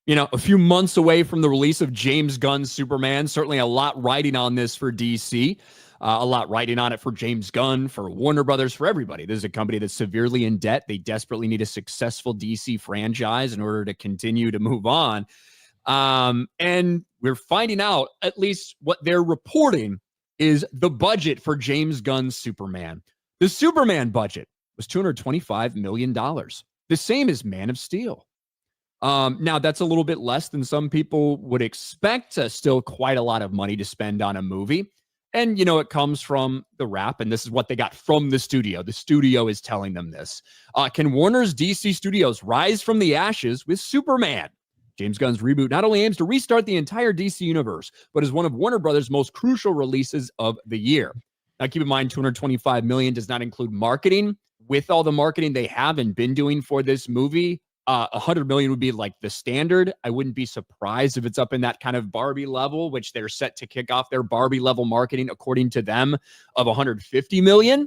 a few months away from the release of James Gunn's Superman. Certainly a lot riding on this for DC. A lot riding on it for James Gunn, for Warner Brothers, for everybody. This is a company that's severely in debt. They desperately need a successful DC franchise in order to continue to move on. And we're finding out, at least what they're reporting, is the budget for James Gunn's Superman. The Superman budget was $225 million, the same as Man of Steel. Now, that's a little bit less than some people would expect. Still quite a lot of money to spend on a movie. And, it comes from the wrap, and this is what they got from the studio. The studio is telling them this. Can Warner's DC Studios rise from the ashes with Superman? James Gunn's Reboot not only aims to restart the entire DC universe, but is one of Warner Brothers' most crucial releases of the year. Now, keep in mind, $225 million does not include marketing. With all the marketing they have and been doing for this movie, $100 million would be like the standard. I wouldn't be surprised if it's up in that kind of Barbie level, which they're set to kick off their Barbie level marketing, according to them, of $150 million.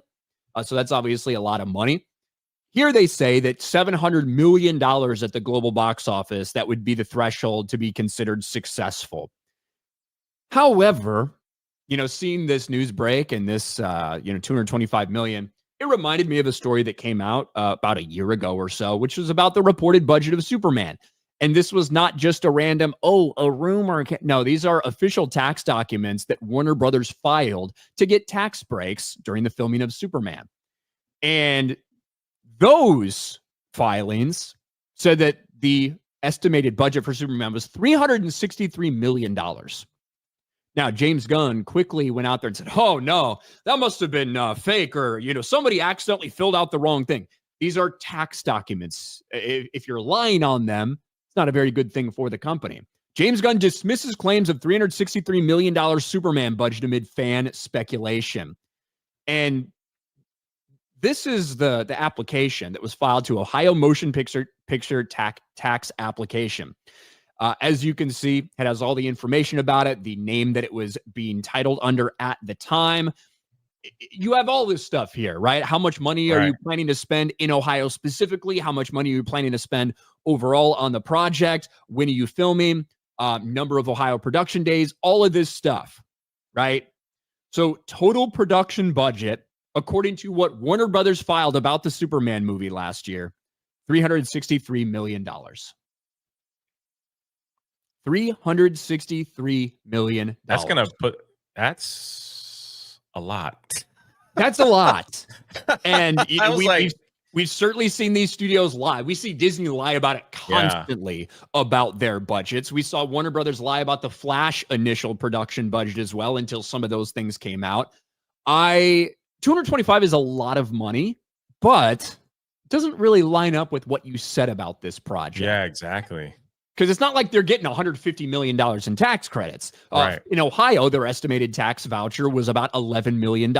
So that's obviously a lot of money. Here they say that $700 million at the global box office, that would be the threshold to be considered successful. However, seeing this news break and this, $225 million, it reminded me of a story that came out about a year ago or so, which was about the reported budget of Superman. And this was not just a random, a rumor. No, these are official tax documents that Warner Brothers filed to get tax breaks during the filming of Superman. And those filings said that the estimated budget for Superman was $363 million. Now, James Gunn quickly went out there and said, oh, no, that must have been fake, or, somebody accidentally filled out the wrong thing. These are tax documents. If you're lying on them, it's not a very good thing for the company. James Gunn dismisses claims of $363 million Superman budget amid fan speculation. And this is the application that was filed to Ohio Motion Picture Tax Application. As you can see, it has all the information about it, the name that it was being titled under at the time. You have all this stuff here, right? How much money are you planning to spend in Ohio specifically? How much money are you planning to spend overall on the project? When are you filming? Number of Ohio production days, all of this stuff, right? So total production budget, according to what Warner Brothers filed about the Superman movie last year, $363 million. $363 million. That's a lot. That's a lot. And we've certainly seen these studios lie. We see Disney lie about it constantly about their budgets. We saw Warner Brothers lie about the Flash initial production budget as well until some of those things came out. 225 is a lot of money, but it doesn't really line up with what you said about this project. Yeah, exactly. Because it's not like they're getting $150 million in tax credits. Right. In Ohio, their estimated tax voucher was about $11 million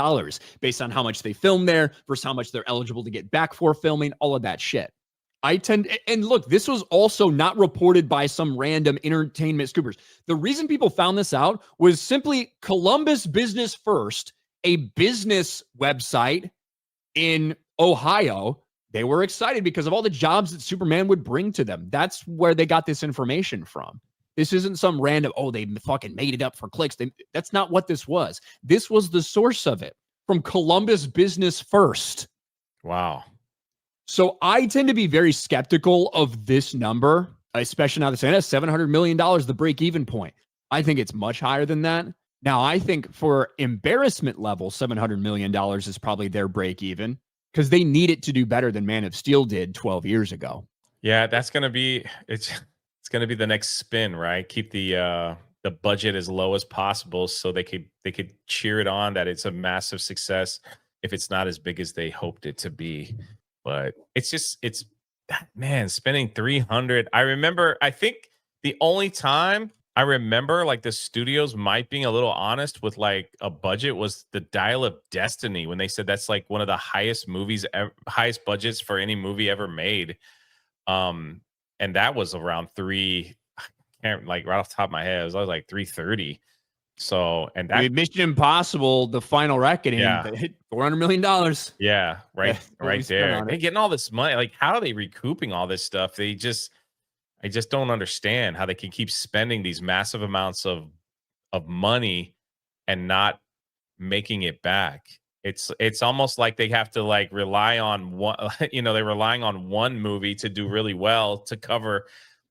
based on how much they filmed there versus how much they're eligible to get back for filming, all of that shit. And look, this was also not reported by some random entertainment scoopers. The reason people found this out was simply Columbus Business First, a business website in Ohio. They were excited because of all the jobs that Superman would bring to them. That's where they got this information from. This isn't some random, they fucking made it up for clicks. That's not what this was. This was the source of it from Columbus Business First. Wow. So I tend to be very skeptical of this number, especially now that saying $700 million, the break-even point. I think it's much higher than that. Now, I think for embarrassment level, $700 million is probably their break-even, because they need it to do better than Man of Steel did 12 years ago. Yeah, that's going to be it's going to be the next spin, right? Keep the budget as low as possible so they could cheer it on that it's a massive success if it's not as big as they hoped it to be. But it's spending 300. I think the only time I remember like the studios might being a little honest with like a budget was the Dial of Destiny, when they said that's like one of the highest highest budgets for any movie ever made. And that was around right off the top of my head, it was like 330. So, and that Mission Impossible, The Final Reckoning, hit $400 million. Yeah, right there. They're getting all this money. Like, how are they recouping all this stuff? I just don't understand how they can keep spending these massive amounts of money and not making it back. It's almost like they have to like rely on one, they're relying on one movie to do really well to cover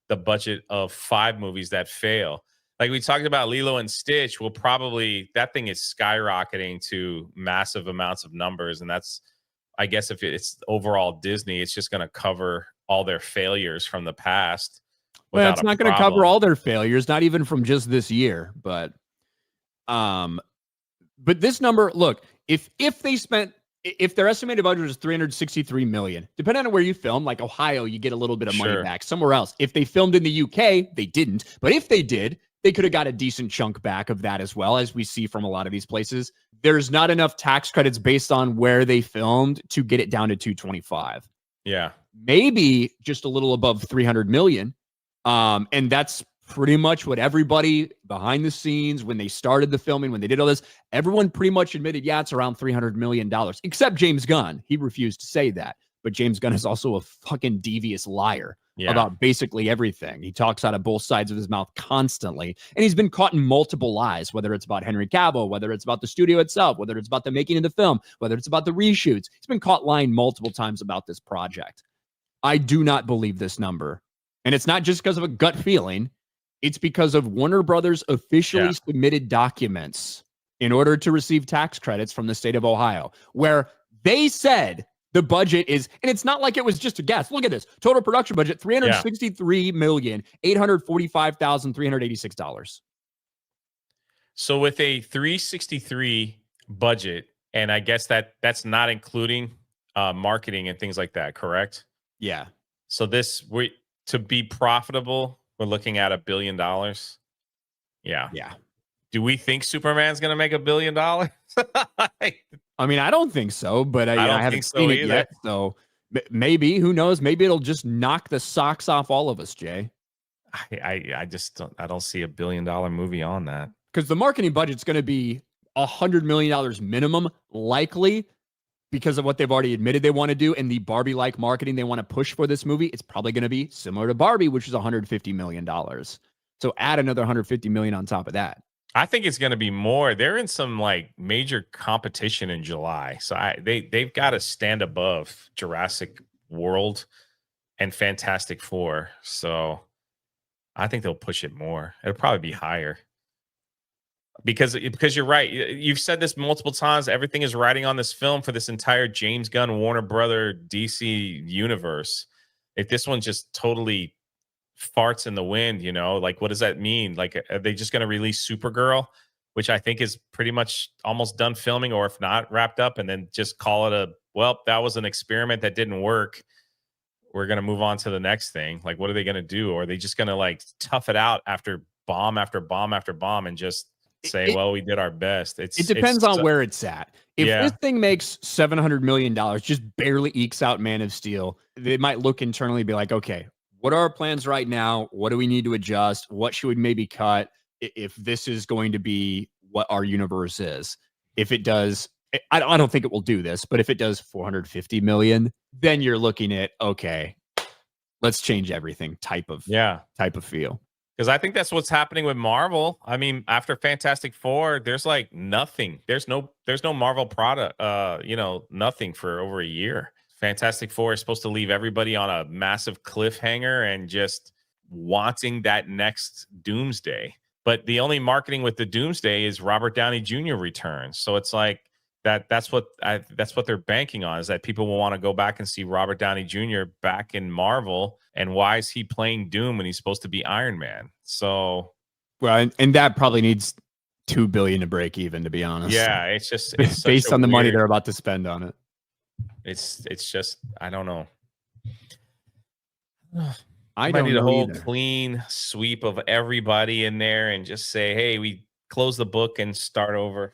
the budget of 5 movies that fail. Like we talked about Lilo and Stitch, will probably, that thing is skyrocketing to massive amounts of numbers. And that's, I guess if it's overall Disney, it's just going to cover all their failures from the past. Well, it's not going to cover all their failures, not even from just this year, but this number, look, if their estimated budget is 363 million, depending on where you film, like Ohio, you get a little bit of money back. Somewhere else, if they filmed in the UK, they didn't. But if they did, they could have got a decent chunk back of that as well, as we see from a lot of these places. There's not enough tax credits based on where they filmed to get it down to 225. Yeah. Maybe just a little above 300 million. And that's pretty much what everybody behind the scenes, when they started the filming, when they did all this, everyone pretty much admitted, yeah, it's around $300 million, except James Gunn. He refused to say that. But James Gunn is also a fucking devious liar about basically everything. He talks out of both sides of his mouth constantly. And he's been caught in multiple lies, whether it's about Henry Cavill, whether it's about the studio itself, whether it's about the making of the film, whether it's about the reshoots. He's been caught lying multiple times about this project. I do not believe this number. And it's not just because of a gut feeling. It's because of Warner Brothers officially submitted documents in order to receive tax credits from the state of Ohio, where they said the budget is, and it's not like it was just a guess. Look at this. Total production budget, $363,845,386. So with a 363 budget, and I guess that's not including marketing and things like that, correct? Yeah. So to be profitable, we're looking at $1 billion. Yeah. Yeah. Do we think Superman's going to make $1 billion? I mean, I don't think so, but I haven't seen it yet. So maybe, who knows? Maybe it'll just knock the socks off all of us, Jay. I just don't see $1 billion movie on that. Because the marketing budget's going to be $100 million minimum, likely, because of what they've already admitted they want to do and the Barbie-like marketing they want to push for this movie. It's probably going to be similar to Barbie, which is $150 million. So add another $150 million on top of that. I think it's going to be more. They're in some like major competition in July. So they've got to stand above Jurassic World and Fantastic Four. So I think they'll push it more. It'll probably be higher. Because you're right. You've said this multiple times. Everything is riding on this film for this entire James Gunn, Warner Brother, DC universe. If this one just totally farts in the wind, like what does that mean? Like, are they just going to release Supergirl, which I think is pretty much almost done filming, or if not wrapped up, and then just call it that was an experiment that didn't work. We're going to move on to the next thing. Like, what are they going to do? Or are they just going to like tough it out after bomb after bomb after bomb and just say, well, we did our best? It depends on where it's at. If this thing makes $700 million, just barely ekes out Man of Steel, they might look internally and be like, okay, what are our plans right now? What do we need to adjust? What should we maybe cut if this is going to be what our universe is? If it does, I don't think it will do this, but if it does 450 million, then you're looking at, okay, let's change everything type of feel. Because I think that's what's happening with Marvel. I mean, after Fantastic Four, there's like nothing. There's no Marvel product, nothing for over a year. Fantastic Four is supposed to leave everybody on a massive cliffhanger and just wanting that next Doomsday. But the only marketing with the Doomsday is Robert Downey Jr. returns. So it's like that's what they're banking on, is that people will want to go back and see Robert Downey Jr. back in Marvel. And why is he playing Doom when he's supposed to be Iron Man? So, well, and that probably needs $2 billion to break even, to be honest. Yeah, it's based on the money they're about to spend on it. It's just, I don't know. I don't need a whole either. clean sweep of everybody in there and just say, hey, we close the book and start over.